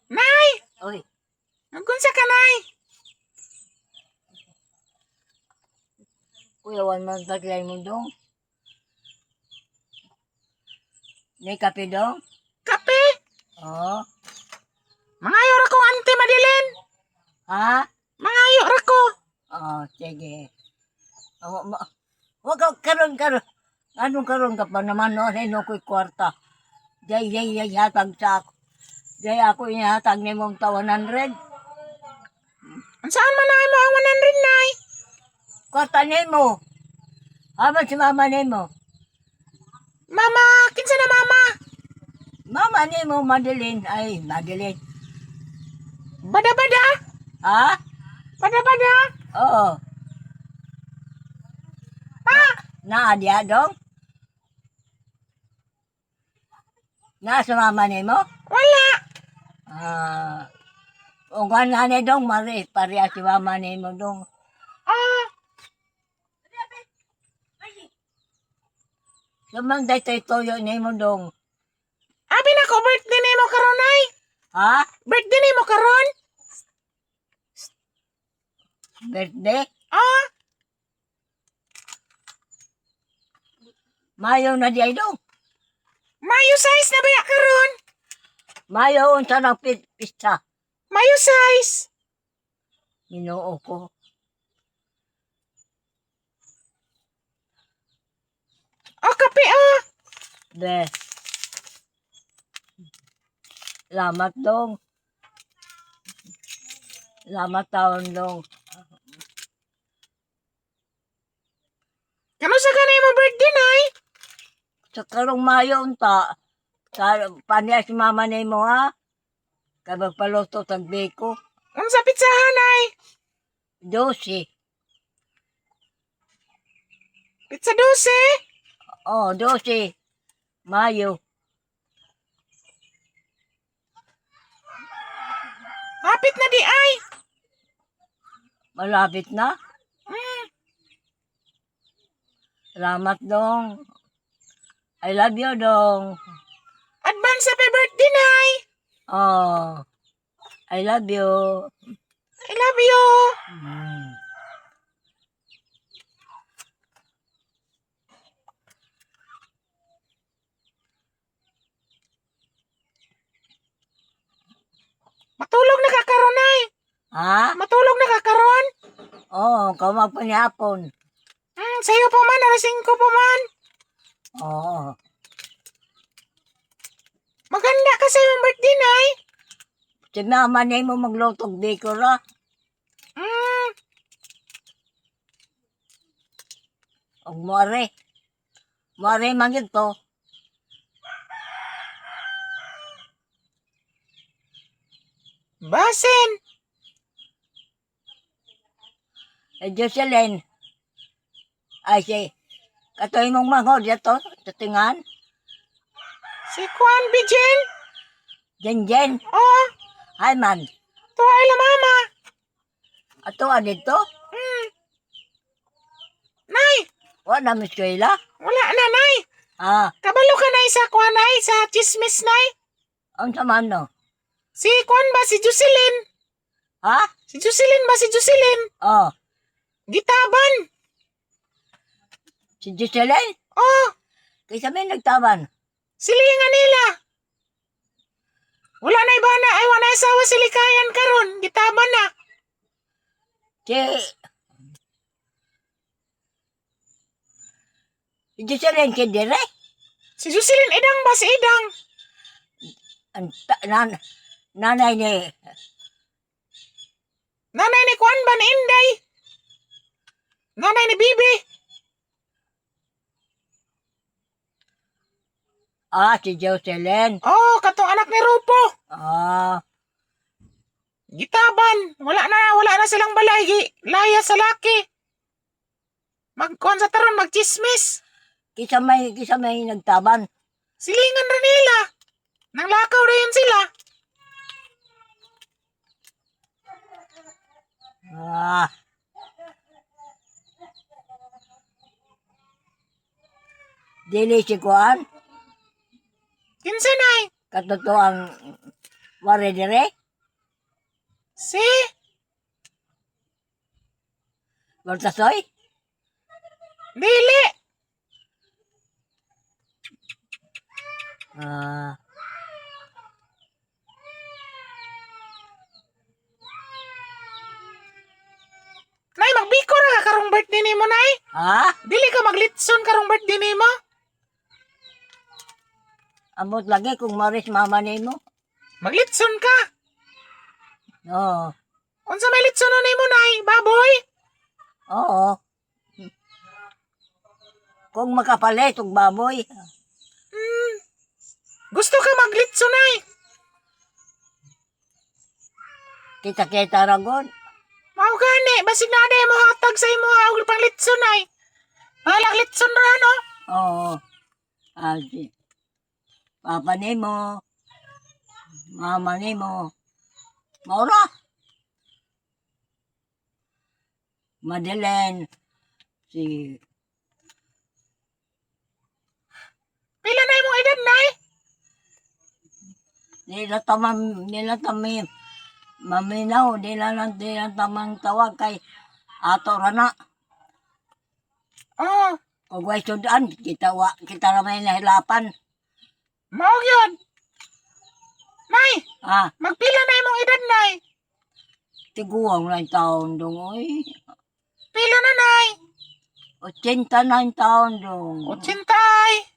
Nay! Oy, Nagkunsa ka, Nay? kuyawan man taglay mo dong. May kape dong? Kape? Oo. Mangayo ra ko, Auntie Madeline. Ha? Mangayo ra ko. Oo, sige. Wag ka karon. Anong karon ka pa naman no? Sino ko'y kwarta? Jay, hatag sa ako. Jay, ako ihatag ni mong 100. Saan man na mo ang 100, Nay? Kwarta ni mo. Haman si mama ni mo. Mama, kinsa na mama? Mama ni mo, Madeline. Ay, Madeline. Bada-bada? Ha? Bada-bada? Oo. Pa! Naadya dong? Nasa mama ni mo? Wala. Ungan nga ni dong, mari. Pareha si mama ni mo dong. Ah, Lamang day toyo ni mo dong. abi na ko birthday ni mo karon, Nay. Ha? Birthday ni mo karon? Birthday? Ah, Mayo na di ay dong. Mayo size na baya karon? Mayo unsa na pista. Mayo size. Ginoo ko. Oh, kape ah. Be. Salamat dong. Salamat taon dong. Kamusta ka na mo birthday, Nay? Sa karong Mayo unta. Paniya si mama ni mo ha. Kabag paluto tag beko. Unsa pitsahan, Nay? 12. Pizza 12? Oh, 12. Mayo. Hapit na di ay. Malapit na. Hmm. Salamat dong. I love you dong. Advance happy birthday, Nay. Oh. I love you. I love you. Mm. Matulog na ka karon, Nay. Ha? Matulog na ka karon? Oo, kamag panihapon. Sayo pa man, alas 5 pa man. Oo. Maganda ka sa iyong birthday, Nay. Si mama niya mo maglutog biko ra. Hmm. Og more. More man yun to. Basin. Jocelyn. Ay si. Katoy mong mangod yato. Tatingan. Si Juan Bijen. Jen. Oh, Hi man. tuwa ila mama. Ato dito. Nay, Wa na miskwela. wala na, Nay. Ah, Kabalo ka, Nay, sa Juan, Nay, sa chismis, Nay. ang saman no. Si Juan ba, si Jocelyn? Ha? Si Jocelyn ba, si Jocelyn? Oh. Gitaban. Si Jocelyn. Oh, Kaysa may nagtaban. silingan nila. Wala na ibana, ay wala asawa silikayan karon. Gitaban na. Si Jocelyn kidire. Si Jocelyn, idang ba si idang? Nanay ni. Nanay ni Juan ba ni Inday? Nanay ni Bibi? Ah, si Jocelyn. Oh, katong anak ni Rupo. Ah, Gitaban. Wala na silang balay. Laya sa laki. Magkuhan sa taron, magchismis. kisa may nagtaban. Silingan rin nila. Nang lakaw rin sila. Ah. Dili si Kuan. Kinsa nay? Katotoang wari dire? Si? Baltasoy? Dili. Ah, Nay, magbiko ra ka karong birthday nimo, nay. ha? Dili ka maglitson karong birthday nimo. Amot lagi kung maris mama nimo. Maglitson ka. Oo. Unsa may litson nimo, nay? Baboy? Oo. Kung makapalit og baboy. Gusto ka maglitson, nay? Kita-kita ragon. Mao gani, basig na day mo hatag sa imo og pang litson, nay. Halag litson ra, no? Oo. Adi. Papa nimo. Mama nimo. Maura. Madeleine. Si Pila na imong edad, nay? nila tami maminaw nila tamang tawag kay ato rana. Oh, Kung way sudan kita na may nahilapan. mao gyud. Nay, Ah, magpila na imong edad, nay? tiguang na taon dong oy. Pila na, nay? 89 taon dong. 80.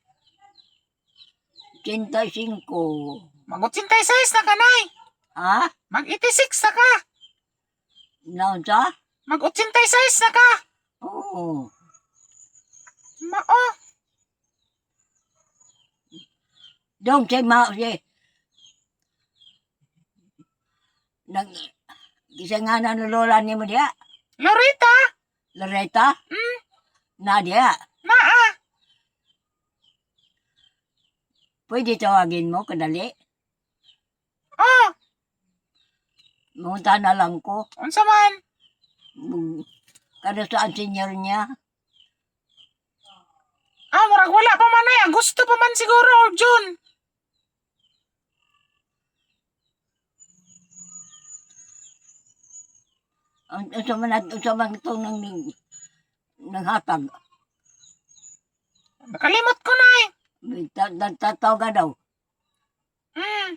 85. Mag-86 na ka, nay. Ha? Mag-86 na ka. Naon sa? Mag-86 na ka. Oo. Mao. Dong si nag isa nga na lola ni mo diya. Lorita. Loretta? Na diya. Naa. Pwede tawagin mo kadali. Oh, Munta na lang ko. unsa man? Kada saan senior niya. Ah, murag wala pa man, nay. Agosto pa man siguro or June. Unsa man itong nang hatag. Nakalimot ko, nay. Tataw ka daw. Hmm.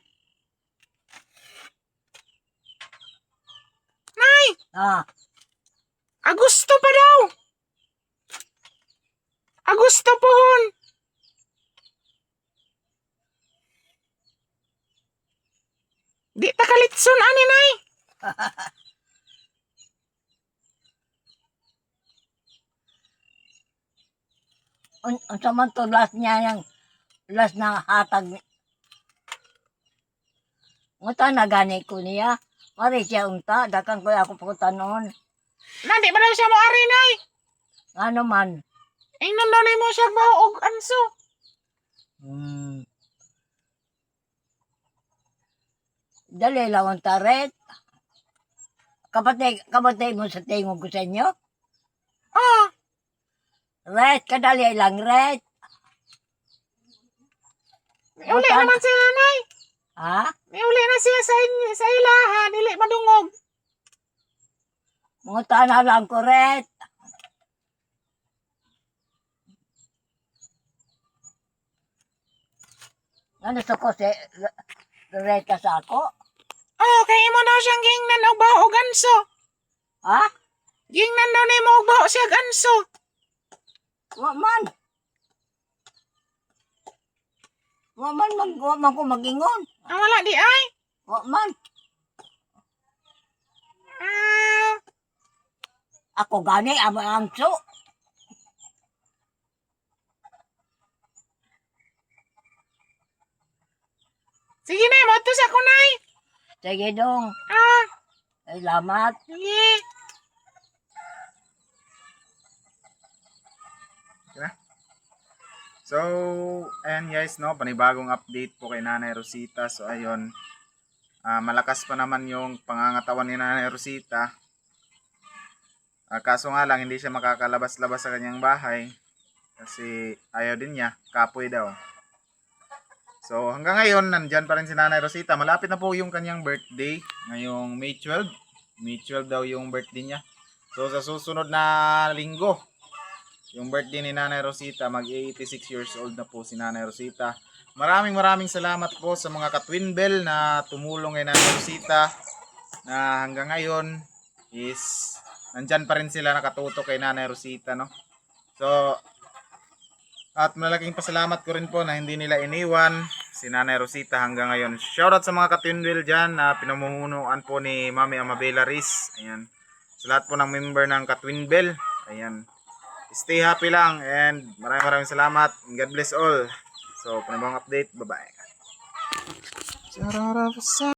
Nay, Ah, Agosto pa daw. Agosto pohon. Di ta kalitson ani, nay. unsa man to last niya yung last na hatag. Unta na gani ko niya. Mari siya unta. Dakan ko ako pupunta noon. Nandi ba daw siya mo ari, nay? Ano man. Ingnon daw nimo siya ba og anso. Dali lang ang taret. Kapatay mo sa tingog ko sa inyo. Oh, Red, kadali lang red. may uli naman si nanay. Ha? May uli na siya sa ilaha. Dili madungog. Mga tana lang ko red. Ano sa ko si red ka sa ako? Oh, kay imo daw siyang gingnan og bao og anso. Ha? Gingnan daw nimo og bao siya og anso. Wa man. Wa man ko magingon. Ah, wala di ay. Wa man. Ah, Ako gani ang angso. sige na, moto sa kunay. Sige dong. Ah, Ay, lamat. sige. So, ayan guys, no, panibagong update po kay Nanay Rosita. So, ayun, malakas pa naman yung pangangatawan ni Nanay Rosita. Kaso nga lang, hindi siya makakalabas-labas sa kanyang bahay kasi ayaw din niya, kapoy daw. So hanggang ngayon, nandyan pa rin si Nanay Rosita. Malapit na po yung kanyang birthday. Ngayong May 12. May 12 daw yung birthday niya. So sa susunod na linggo, yung birthday ni Nanay Rosita, mag-86 years old na po si Nanay Rosita. Maraming salamat po sa mga ka-Twin Bell na tumulong kay Nanay Rosita. Na hanggang ngayon is nandyan pa rin sila nakatutok kay Nanay Rosita, no? So, at malaking pasalamat ko rin po na hindi nila iniwan si Nanay Rosita hanggang ngayon. Shoutout sa mga ka-Twin Bell dyan na pinamumunuan po ni Mami Amabela Riz. Ayan. Sa lahat po ng member ng ka-Twin Bell. Ayan. Stay happy lang and maraming salamat. God bless all. So, panibawang update. Bye-bye.